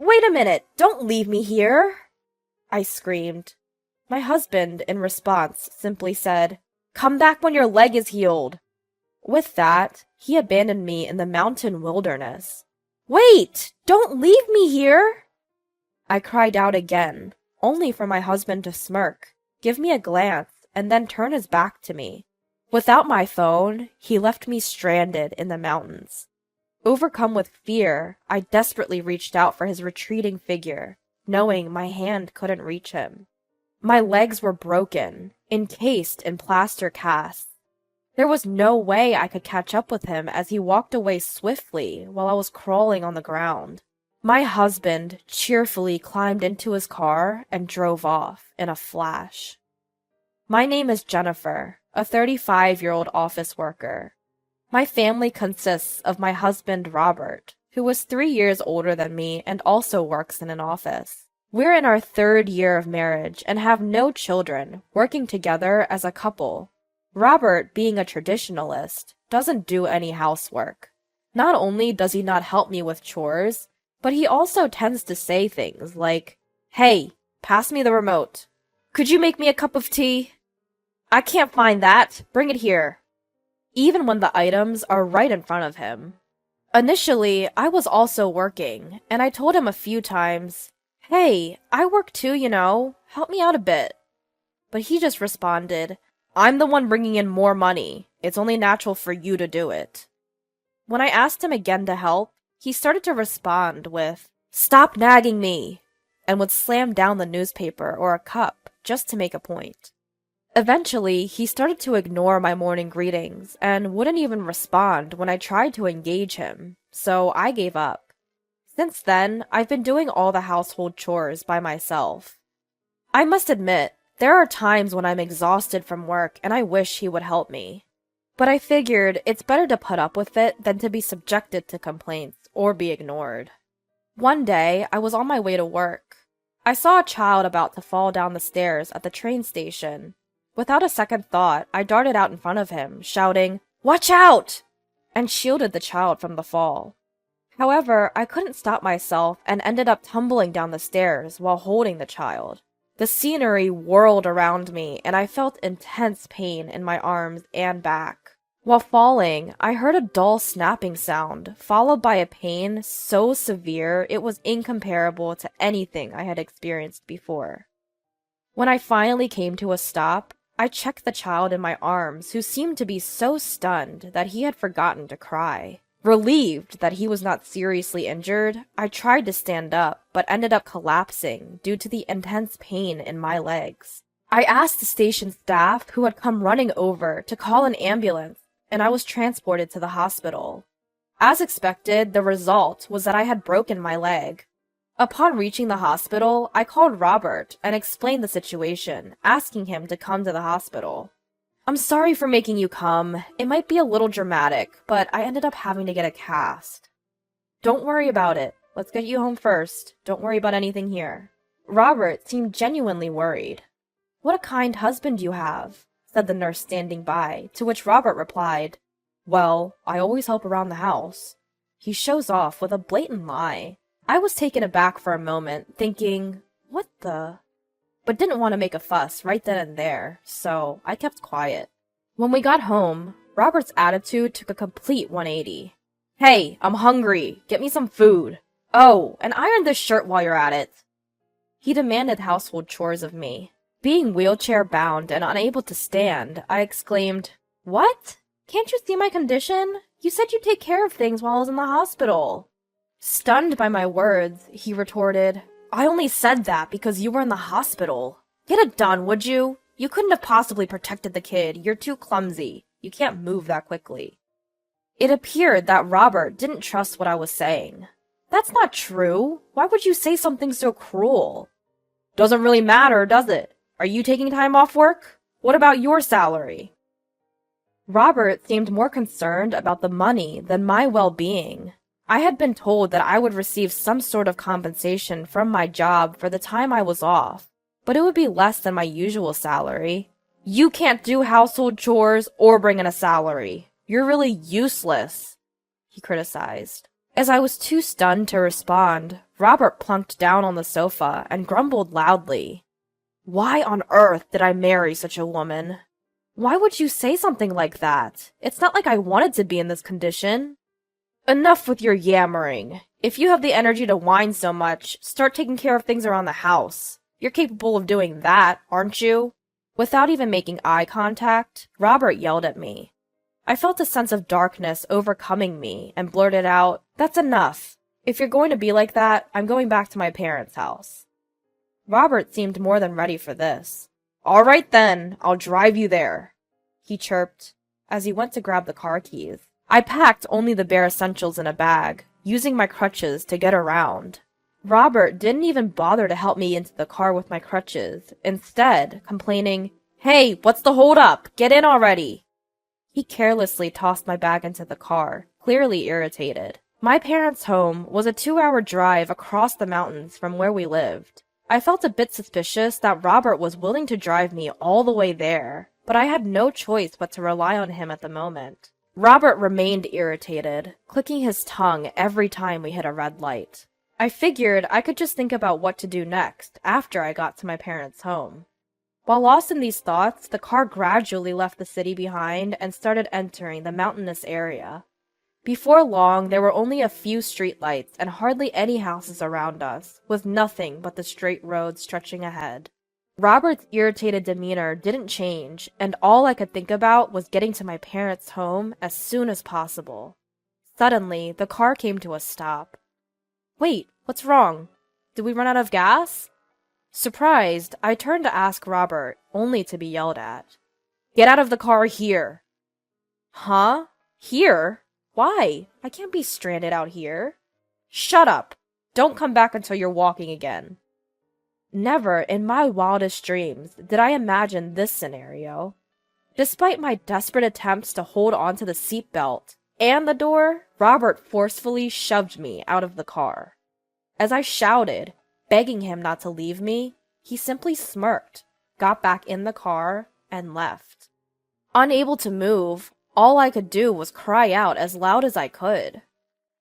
Wait a minute! Don't leave me here! I screamed. My husband, in response, simply said, "Come back when your leg is healed." With that, he abandoned me in the mountain wilderness. Wait! Don't leave me here! I cried out again, only for my husband to smirk, give me a glance, and then turn his back to me. Without my phone, he left me stranded in the mountains. Overcome with fear, I desperately reached out for his retreating figure, knowing my hand couldn't reach him. My legs were broken, encased in plaster casts. There was no way I could catch up with him as he walked away swiftly while I was crawling on the ground. My husband cheerfully climbed into his car and drove off in a flash. My name is Jennifer, a 35-year-old office worker. My family consists of my husband, Robert, who is 3 years older than me and also works in an office. We're in our 3rd year of marriage and have no children, working together as a couple. Robert, being a traditionalist, doesn't do any housework. Not only does he not help me with chores, but he also tends to say things like, "Hey, pass me the remote. Could you make me a cup of tea? I can't find that. Bring it here." Even when the items are right in front of him. Initially, I was also working, and I told him a few times, "Hey, I work too, help me out a bit." But he just responded, "I'm the one bringing in more money. It's only natural for you to do it." When I asked him again to help, he started to respond with, "Stop nagging me," and would slam down the newspaper or a cup just to make a point. Eventually, he started to ignore my morning greetings and wouldn't even respond when I tried to engage him, so I gave up. Since then, I've been doing all the household chores by myself. I must admit, there are times when I'm exhausted from work and I wish he would help me. But I figured it's better to put up with it than to be subjected to complaints or be ignored. One day, I was on my way to work. I saw a child about to fall down the stairs at the train station. Without a second thought, I darted out in front of him, shouting, "Watch out!" and shielded the child from the fall. However, I couldn't stop myself and ended up tumbling down the stairs while holding the child. The scenery whirled around me, and I felt intense pain in my arms and back. While falling, I heard a dull snapping sound, followed by a pain so severe it was incomparable to anything I had experienced before. When I finally came to a stop, I checked the child in my arms, who seemed to be so stunned that he had forgotten to cry. Relieved that he was not seriously injured, I tried to stand up, but ended up collapsing due to the intense pain in my legs. I asked the station staff, who had come running over, to call an ambulance, and I was transported to the hospital. As expected, the result was that I had broken my leg. Upon reaching the hospital, I called Robert and explained the situation, asking him to come to the hospital. "I'm sorry for making you come. It might be a little dramatic, but I ended up having to get a cast." "Don't worry about it. Let's get you home first. Don't worry about anything here." Robert seemed genuinely worried. "What a kind husband you have," said the nurse standing by, to which Robert replied, "Well, I always help around the house." He shows off with a blatant lie. I was taken aback for a moment, thinking, what the? But didn't want to make a fuss right then and there, so I kept quiet. When we got home, Robert's attitude took a complete 180. "Hey, I'm hungry. Get me some food. Oh, and iron this shirt while you're at it." He demanded household chores of me. Being wheelchair-bound and unable to stand, I exclaimed, "What? Can't you see my condition? You said you'd take care of things while I was in the hospital." Stunned by my words, he retorted, "I only said that because you were in the hospital. Get it done, would you? You couldn't have possibly protected the kid. You're too clumsy. You can't move that quickly." It appeared that Robert didn't trust what I was saying. "That's not true. Why would you say something so cruel?" "Doesn't really matter, does it? Are you taking time off work? What about your salary?" Robert seemed more concerned about the money than my well-being. I had been told that I would receive some sort of compensation from my job for the time I was off, but it would be less than my usual salary. "You can't do household chores or bring in a salary. You're really useless," he criticized. As I was too stunned to respond, Robert plunked down on the sofa and grumbled loudly. Why on earth did I marry such a woman? Why would you say something like that? It's not like I wanted to be in this condition. Enough with your yammering. If you have the energy to whine so much, start taking care of things around the house. You're capable of doing that, aren't you? Without even making eye contact, Robert yelled at me. I felt a sense of darkness overcoming me and blurted out, "That's enough. If you're going to be like that, I'm going back to my parents' house." Robert seemed more than ready for this. "All right then, I'll drive you there," he chirped as he went to grab the car keys. I packed only the bare essentials in a bag, using my crutches to get around. Robert didn't even bother to help me into the car with my crutches, instead complaining, "Hey, what's the holdup? Get in already!" He carelessly tossed my bag into the car, clearly irritated. My parents' home was a 2-hour drive across the mountains from where we lived. I felt a bit suspicious that Robert was willing to drive me all the way there, but I had no choice but to rely on him at the moment. Robert remained irritated, clicking his tongue every time we hit a red light. I figured I could just think about what to do next after I got to my parents' home. While lost in these thoughts, the car gradually left the city behind and started entering the mountainous area. Before long, there were only a few streetlights and hardly any houses around us, with nothing but the straight road stretching ahead. Robert's irritated demeanor didn't change, and all I could think about was getting to my parents' home as soon as possible. Suddenly, the car came to a stop. "Wait, what's wrong? Did we run out of gas?" Surprised, I turned to ask Robert, only to be yelled at. "Get out of the car here!" "Huh? Here? Why? I can't be stranded out here." "Shut up! Don't come back until you're walking again." Never in my wildest dreams did I imagine this scenario. Despite my desperate attempts to hold onto the seatbelt and the door, Robert forcefully shoved me out of the car. As I shouted, begging him not to leave me, he simply smirked, got back in the car, and left. Unable to move, all I could do was cry out as loud as I could.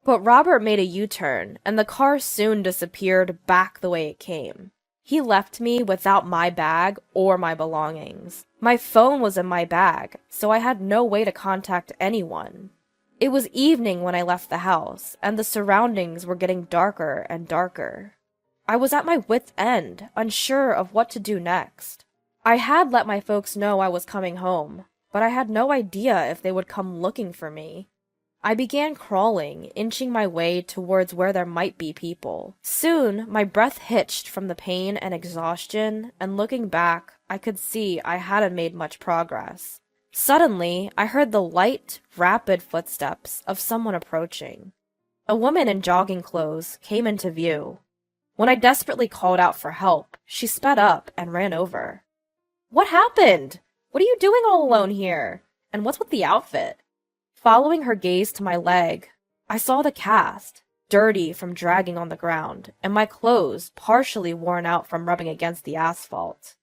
But Robert made a U-turn, and the car soon disappeared back the way it came. He left me without my bag or my belongings. My phone was in my bag, so I had no way to contact anyone. It was evening when I left the house, and the surroundings were getting darker and darker. I was at my wit's end, unsure of what to do next. I had let my folks know I was coming home, but I had no idea if they would come looking for me. I began crawling, inching my way towards where there might be people. Soon, my breath hitched from the pain and exhaustion, and looking back, I could see I hadn't made much progress. Suddenly, I heard the light, rapid footsteps of someone approaching. A woman in jogging clothes came into view. When I desperately called out for help, she sped up and ran over. "What happened? What are you doing all alone here? And what's with the outfit?" Following her gaze to my leg, I saw the cast, dirty from dragging on the ground, and my clothes partially worn out from rubbing against the asphalt.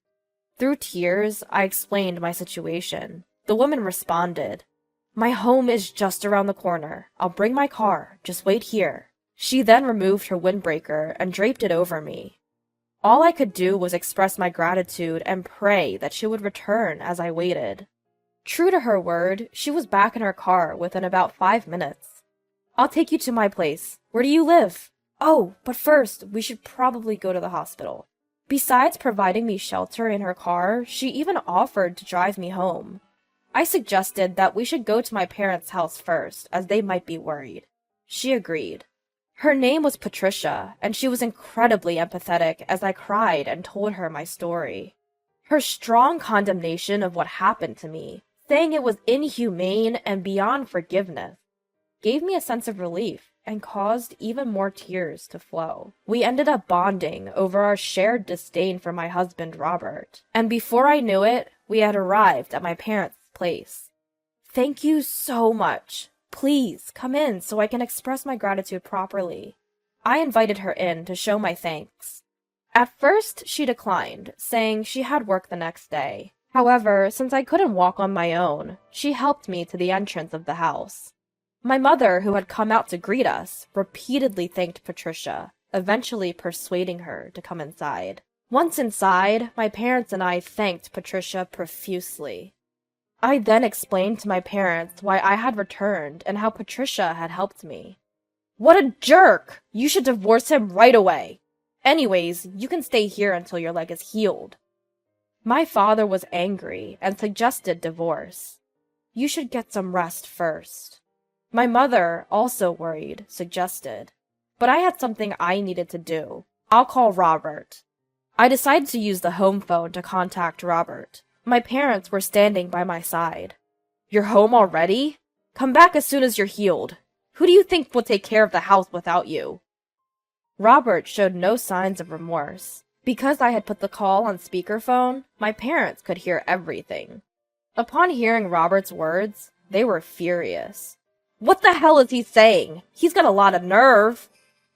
Through tears, I explained my situation. The woman responded, "My home is just around the corner. I'll bring my car. Just wait here." She then removed her windbreaker and draped it over me. All I could do was express my gratitude and pray that she would return as I waited. True to her word, she was back in her car within about 5 minutes. "I'll take you to my place. Where do you live? Oh, but first, we should probably go to the hospital." Besides providing me shelter in her car, she even offered to drive me home. I suggested that we should go to my parents' house first, as they might be worried. She agreed. Her name was Patricia, and she was incredibly empathetic as I cried and told her my story. Her strong condemnation of what happened to me, saying it was inhumane and beyond forgiveness, gave me a sense of relief and caused even more tears to flow. We ended up bonding over our shared disdain for my husband, Robert, and before I knew it, we had arrived at my parents' place. "Thank you so much. Please, come in so I can express my gratitude properly." I invited her in to show my thanks. At first, she declined, saying she had work the next day. However, since I couldn't walk on my own, she helped me to the entrance of the house. My mother, who had come out to greet us, repeatedly thanked Patricia, eventually persuading her to come inside. Once inside, my parents and I thanked Patricia profusely. I then explained to my parents why I had returned and how Patricia had helped me. "What a jerk! You should divorce him right away. Anyways, you can stay here until your leg is healed." My father was angry and suggested divorce. "You should get some rest first." My mother, also worried, suggested. But I had something I needed to do. "I'll call Robert." I decided to use the home phone to contact Robert. My parents were standing by my side. "You're home already? Come back as soon as you're healed. Who do you think will take care of the house without you?" Robert showed no signs of remorse. Because I had put the call on speakerphone, my parents could hear everything. Upon hearing Robert's words, they were furious. "What the hell is he saying? He's got a lot of nerve."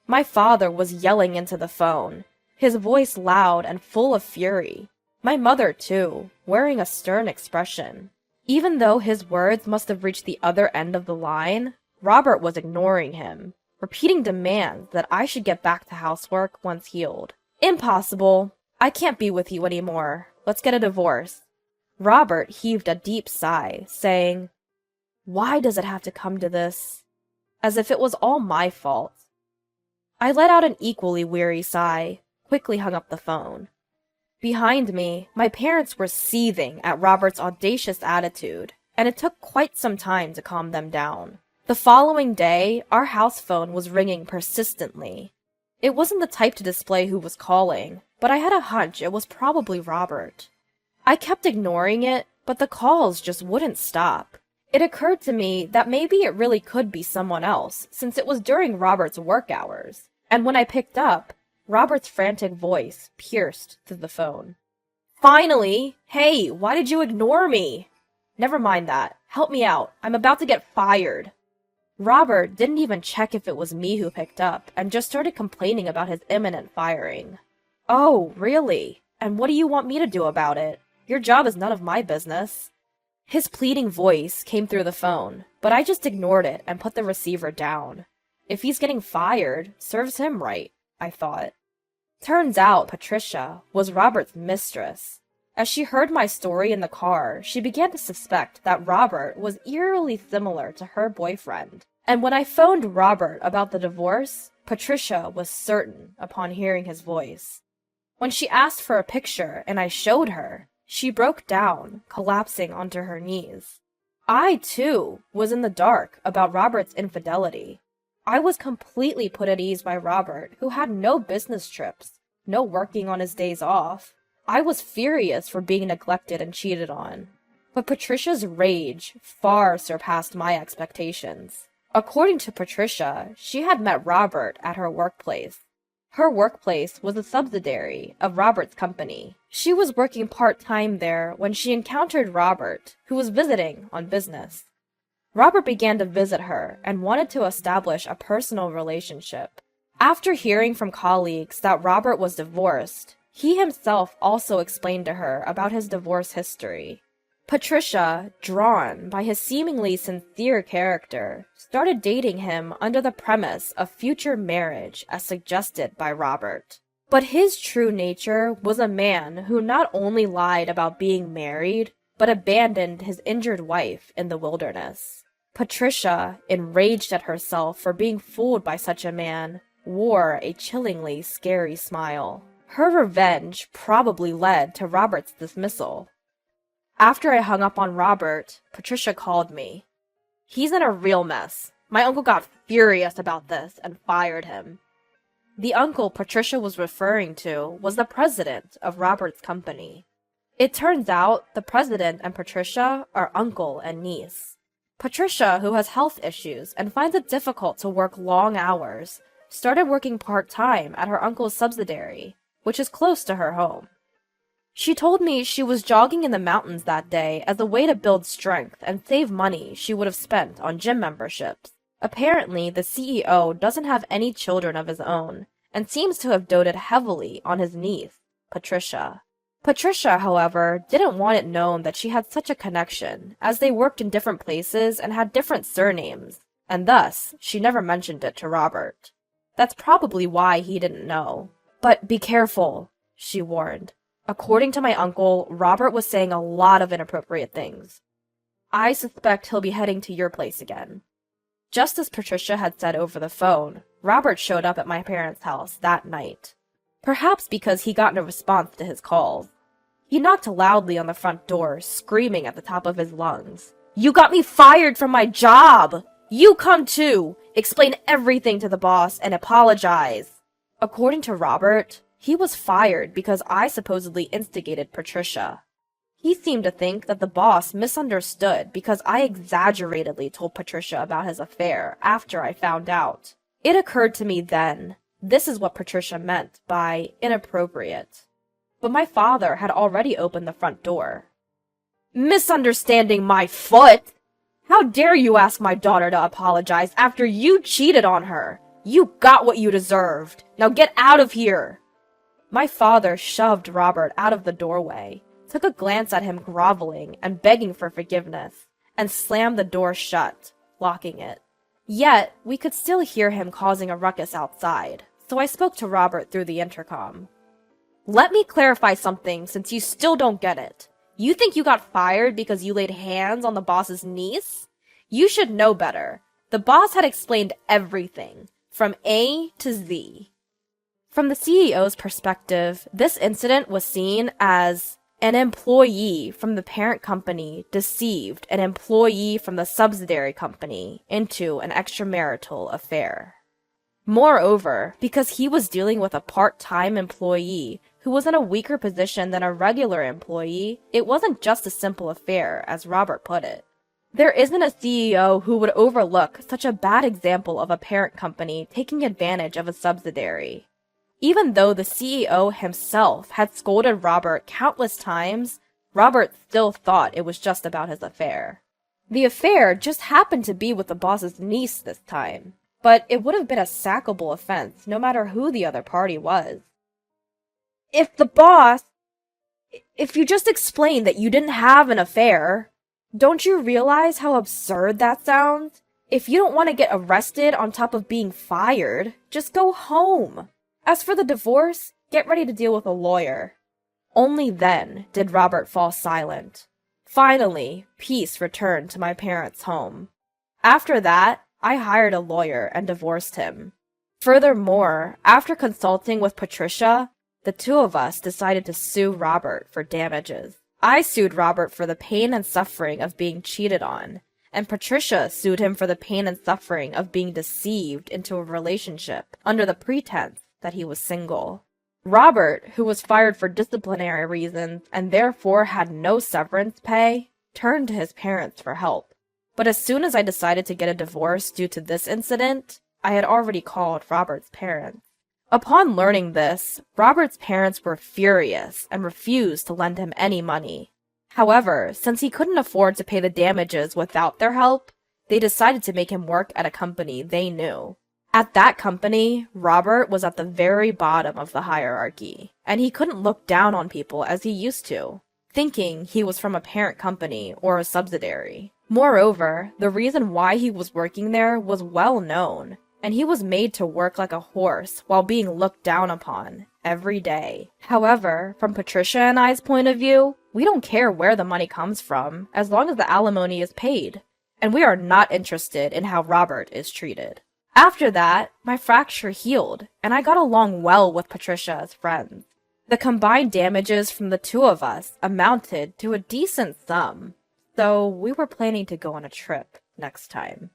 My father was yelling into the phone, his voice loud and full of fury. My mother, too, wearing a stern expression. Even though his words must have reached the other end of the line, Robert was ignoring him, repeating demands that I should get back to housework once healed. "Impossible. I can't be with you anymore. Let's get a divorce." Robert heaved a deep sigh, saying, "Why does it have to come to this?" As if it was all my fault. I let out an equally weary sigh, quickly hung up the phone. Behind me, my parents were seething at Robert's audacious attitude, and it took quite some time to calm them down. The following day, our house phone was ringing persistently. It wasn't the type to display who was calling, but I had a hunch it was probably Robert. I kept ignoring it, but the calls just wouldn't stop. It occurred to me that maybe it really could be someone else, since it was during Robert's work hours. And when I picked up, Robert's frantic voice pierced through the phone. "Finally! Hey, why did you ignore me?" "Never mind that. Help me out. I'm about to get fired." Robert didn't even check if it was me who picked up, and just started complaining about his imminent firing. "Oh, really? And what do you want me to do about it? Your job is none of my business." His pleading voice came through the phone, but I just ignored it and put the receiver down. If he's getting fired, serves him right, I thought. Turns out Patricia was Robert's mistress. As she heard my story in the car, she began to suspect that Robert was eerily similar to her boyfriend. And when I phoned Robert about the divorce, Patricia was certain upon hearing his voice. When she asked for a picture and I showed her, she broke down, collapsing onto her knees. I, too, was in the dark about Robert's infidelity. I was completely put at ease by Robert, who had no business trips, no working on his days off. I was furious for being neglected and cheated on. But Patricia's rage far surpassed my expectations. According to Patricia, she had met Robert at her workplace. Her workplace was a subsidiary of Robert's company. She was working part-time there when she encountered Robert, who was visiting on business. Robert began to visit her and wanted to establish a personal relationship. After hearing from colleagues that Robert was divorced, he himself also explained to her about his divorce history. Patricia, drawn by his seemingly sincere character, started dating him under the premise of future marriage as suggested by Robert. But his true nature was a man who not only lied about being married, but abandoned his injured wife in the wilderness. Patricia, enraged at herself for being fooled by such a man, wore a chillingly scary smile. Her revenge probably led to Robert's dismissal. After I hung up on Robert, Patricia called me. "He's in a real mess. My uncle got furious about this and fired him." The uncle Patricia was referring to was the president of Robert's company. It turns out the president and Patricia are uncle and niece. Patricia, who has health issues and finds it difficult to work long hours, started working part-time at her uncle's subsidiary, which is close to her home. She told me she was jogging in the mountains that day as a way to build strength and save money she would have spent on gym memberships. Apparently, the CEO doesn't have any children of his own, and seems to have doted heavily on his niece, Patricia. Patricia, however, didn't want it known that she had such a connection, as they worked in different places and had different surnames, and thus she never mentioned it to Robert. That's probably why he didn't know. But be careful, she warned. According to my uncle, Robert was saying a lot of inappropriate things. I suspect he'll be heading to your place again. Just as Patricia had said over the phone, Robert showed up at my parents' house that night. Perhaps because he got no response to his calls. He knocked loudly on the front door, screaming at the top of his lungs. "You got me fired from my job! You come too! Explain everything to the boss and apologize!" According to Robert, he was fired because I supposedly instigated Patricia. He seemed to think that the boss misunderstood because I exaggeratedly told Patricia about his affair after I found out. It occurred to me then, this is what Patricia meant by inappropriate. But my father had already opened the front door. "Misunderstanding my foot? How dare you ask my daughter to apologize after you cheated on her? You got what you deserved. Now get out of here!" My father shoved Robert out of the doorway, took a glance at him groveling and begging for forgiveness, and slammed the door shut, locking it. Yet, we could still hear him causing a ruckus outside, so I spoke to Robert through the intercom. "Let me clarify something since you still don't get it. You think you got fired because you laid hands on the boss's niece? You should know better. The boss had explained everything, from A to Z." From the CEO's perspective, this incident was seen as an employee from the parent company deceived an employee from the subsidiary company into an extramarital affair. Moreover, because he was dealing with a part-time employee who was in a weaker position than a regular employee, it wasn't just a simple affair, as Robert put it. There isn't a CEO who would overlook such a bad example of a parent company taking advantage of a subsidiary. Even though the CEO himself had scolded Robert countless times, Robert still thought it was just about his affair. The affair just happened to be with the boss's niece this time, but it would have been a sackable offense no matter who the other party was. If you just explained that you didn't have an affair, don't you realize how absurd that sounds? If you don't want to get arrested on top of being fired, just go home. As for the divorce, get ready to deal with a lawyer. Only then did Robert fall silent. Finally, peace returned to my parents' home. After that, I hired a lawyer and divorced him. Furthermore, after consulting with Patricia, the two of us decided to sue Robert for damages. I sued Robert for the pain and suffering of being cheated on, and Patricia sued him for the pain and suffering of being deceived into a relationship under the pretense that he was single. Robert, who was fired for disciplinary reasons and therefore had no severance pay, turned to his parents for help. But as soon as I decided to get a divorce due to this incident, I had already called Robert's parents. Upon learning this, Robert's parents were furious and refused to lend him any money. However, since he couldn't afford to pay the damages without their help, they decided to make him work at a company they knew. At that company, Robert was at the very bottom of the hierarchy, and he couldn't look down on people as he used to, thinking he was from a parent company or a subsidiary. Moreover, the reason why he was working there was well known, and he was made to work like a horse while being looked down upon every day. However, from Patricia and I's point of view, we don't care where the money comes from, as long as the alimony is paid, and we are not interested in how Robert is treated. After that, my fracture healed, and I got along well with Patricia as friends. The combined damages from the two of us amounted to a decent sum, so we were planning to go on a trip next time.